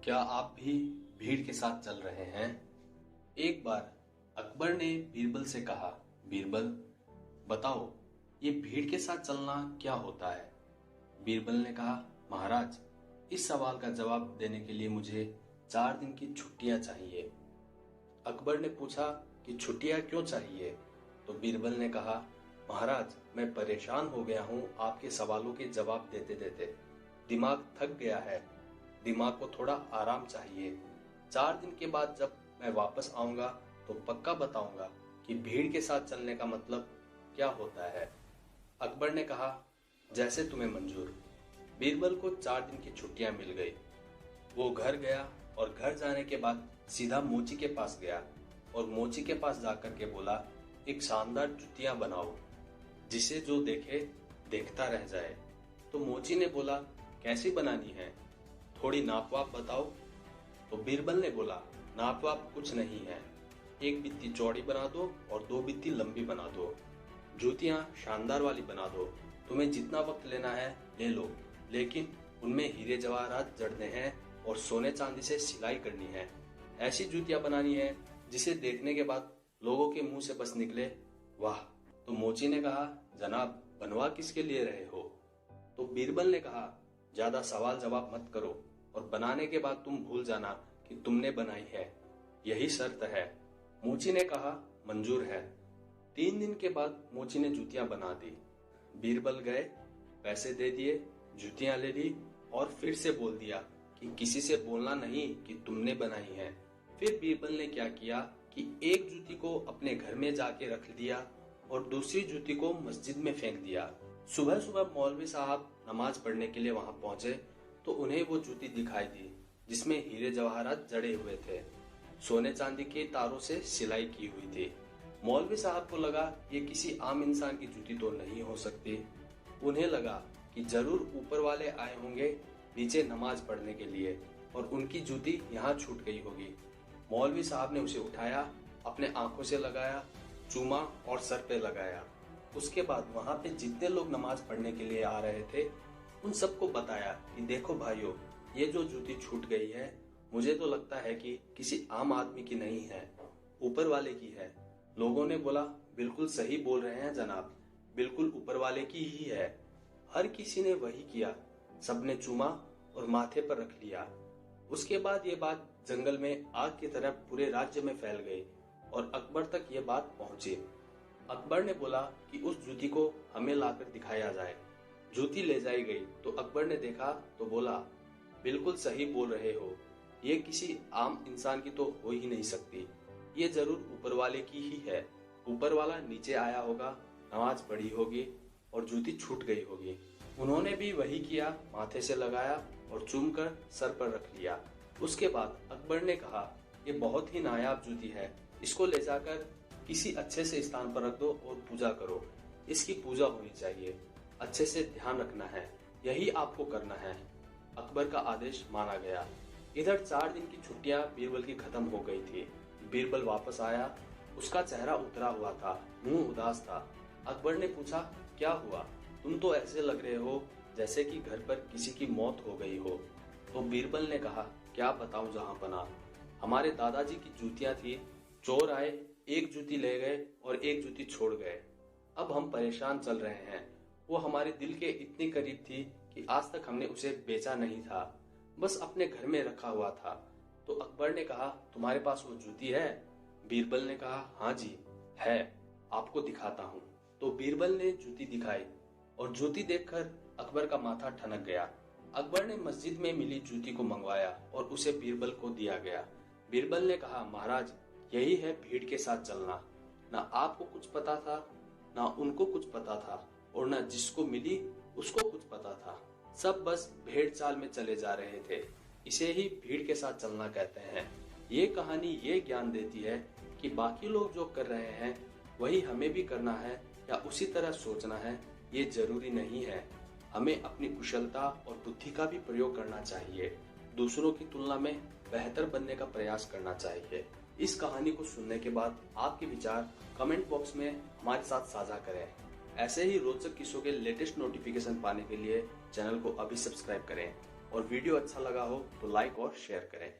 क्या आप भी भीड़ के साथ चल रहे हैं? एक बार अकबर ने बीरबल से कहा, बीरबल बताओ, ये भीड़ के साथ चलना क्या होता है? बीरबल ने कहा, महाराज, इस सवाल का जवाब देने के लिए मुझे 4 दिन की छुट्टियां चाहिए। अकबर ने पूछा कि छुट्टियां क्यों चाहिए? तो बीरबल ने कहा, महाराज, मैं परेशान हो गया हूँ आपके सवालों के जवाब देते देते। दिमाग थक गया है। दिमाग को थोड़ा आराम चाहिए। 4 दिन के बाद जब मैं वापस आऊंगा तो पक्का बताऊंगा कि भीड़ के साथ चलने का मतलब क्या होता है। अकबर ने कहा, जैसे तुम्हें मंजूर। बीरबल को 4 दिन की छुट्टियां मिल गई। वो घर गया और घर जाने के बाद सीधा मोची के पास गया और मोची के पास जाकर के बोला, एक शानदार जुतियां बनाओ जिसे जो देखे देखता रह जाए। तो मोची ने बोला, कैसी बनानी है, थोड़ी नाप वाप बताओ। तो बीरबल ने बोला, नाप वाप कुछ नहीं है, 1 बित्ती चौड़ी बना दो और 2 बित्ती लंबी बना दो। जूतियां शानदार वाली बना दो। तुम्हें जितना वक्त लेना है ले लो, लेकिन उनमें हीरे जवाहरात जड़ने हैं और सोने चांदी से सिलाई करनी है। ऐसी जूतियां बनानी है जिसे देखने के बाद लोगों के मुंह से बस निकले, वाह। तो मोची ने कहा, जनाब, बनवा किसके लिए रहे हो? तो बीरबल ने कहा, ज्यादा सवाल जवाब मत करो और बनाने के बाद तुम भूल जाना कि तुमने बनाई है, यही शर्त है। मोची ने कहा, मंजूर है। 3 दिन के बाद मोची ने जूतियां बना दी। बीरबल गए, पैसे दे दिए, जूतियां ले ली और फिर से बोल दिया कि किसी से बोलना नहीं कि तुमने बनाई है। फिर बीरबल ने क्या किया कि एक जूती को अपने घर में जाके रख दिया और दूसरी जूती को मस्जिद में फेंक दिया। सुबह सुबह मौलवी साहब नमाज पढ़ने के लिए वहां पहुंचे तो उन्हें वो जूती दिखाई दी जिसमें हीरे जवाहरात जड़े हुए थे, सोने चांदी के तारों से सिलाई की हुई थी। मौलवी साहब को लगा ये किसी आम इंसान की जूती तो नहीं हो सकती। उन्हें लगा कि जरूर ऊपर वाले आए होंगे नीचे नमाज पढ़ने के लिए और उनकी जूती यहाँ छूट गई होगी। मौलवी साहब ने उसे उठाया, अपने आंखों से लगाया, चूमा और सर पे लगाया। उसके बाद वहां पे जितने लोग नमाज पढ़ने के लिए आ रहे थे उन सबको बताया कि देखो भाइयों, ये जो जूती छूट गई है, मुझे तो लगता है कि किसी आम आदमी की नहीं है, ऊपर वाले की है। लोगों ने बोला, बिल्कुल सही बोल रहे हैं जनाब, बिल्कुल ऊपर वाले की ही है। हर किसी ने वही किया, सबने चूमा और माथे पर रख लिया। उसके बाद ये बात जंगल में आग की तरह पूरे राज्य में फैल गई और अकबर तक ये बात पहुंची। अकबर ने बोला कि उस जूती को हमें लाकर दिखाया जाए। जूती ले जाई गई तो अकबर ने देखा तो बोला, बिल्कुल सही बोल रहे हो, ये किसी आम इंसान की तो हो ही नहीं सकती, ये जरूर ऊपर वाले की ही है। ऊपर वाला नीचे आया होगा, नमाज पढ़ी होगी और जूती छूट गई होगी। उन्होंने भी वही किया, माथे से लगाया और चूम कर सर पर रख लिया। उसके बाद अकबर ने कहा, ये बहुत ही नायाब जूती है, इसको ले जाकर किसी अच्छे से स्थान पर रख दो और पूजा करो। इसकी पूजा होनी चाहिए, अच्छे से ध्यान रखना है, यही आपको करना है। अकबर का आदेश माना गया। इधर 4 दिन की छुट्टियां बीरबल की खत्म हो गई थी। बीरबल वापस आया, उसका चेहरा उतरा हुआ था, मुंह उदास था। अकबर ने पूछा, क्या हुआ? तुम तो ऐसे लग रहे हो जैसे कि घर पर किसी की मौत हो गई हो। तो बीरबल ने कहा, क्या बताऊं जहांपनाह, हमारे दादाजी की जूतियां थी, चोर आए, एक जूती ले गए और एक जूती छोड़ गए। अब हम परेशान चल रहे हैं। वो हमारे दिल के इतनी करीब थी कि आज तक हमने उसे बेचा नहीं था, बस अपने घर में रखा हुआ था। तो अकबर ने कहा, तुम्हारे पास वो जूती है? बीरबल ने कहा, हाँ जी है, आपको दिखाता हूँ। तो बीरबल ने जूती दिखाई और जूती देखकर अकबर का माथा ठनक गया। अकबर ने मस्जिद में मिली जूती को मंगवाया और उसे बीरबल को दिया गया। बीरबल ने कहा, महाराज, यही है भीड़ के साथ चलना। ना आपको कुछ पता था, ना उनको कुछ पता था और ना जिसको मिली उसको कुछ पता था। सब बस भेड़ चाल में चले जा रहे थे। इसे ही भीड़ के साथ चलना कहते हैं। ये कहानी ये ज्ञान देती है कि बाकी लोग जो कर रहे हैं वही हमें भी करना है या उसी तरह सोचना है, ये जरूरी नहीं है। हमें अपनी कुशलता और बुद्धि का भी प्रयोग करना चाहिए। दूसरों की तुलना में बेहतर बनने का प्रयास करना चाहिए। इस कहानी को सुनने के बाद आपके विचार कमेंट बॉक्स में हमारे साथ साझा करें। ऐसे ही रोचक किस्सों के लेटेस्ट नोटिफिकेशन पाने के लिए चैनल को अभी सब्सक्राइब करें। और वीडियो अच्छा लगा हो तो लाइक और शेयर करें।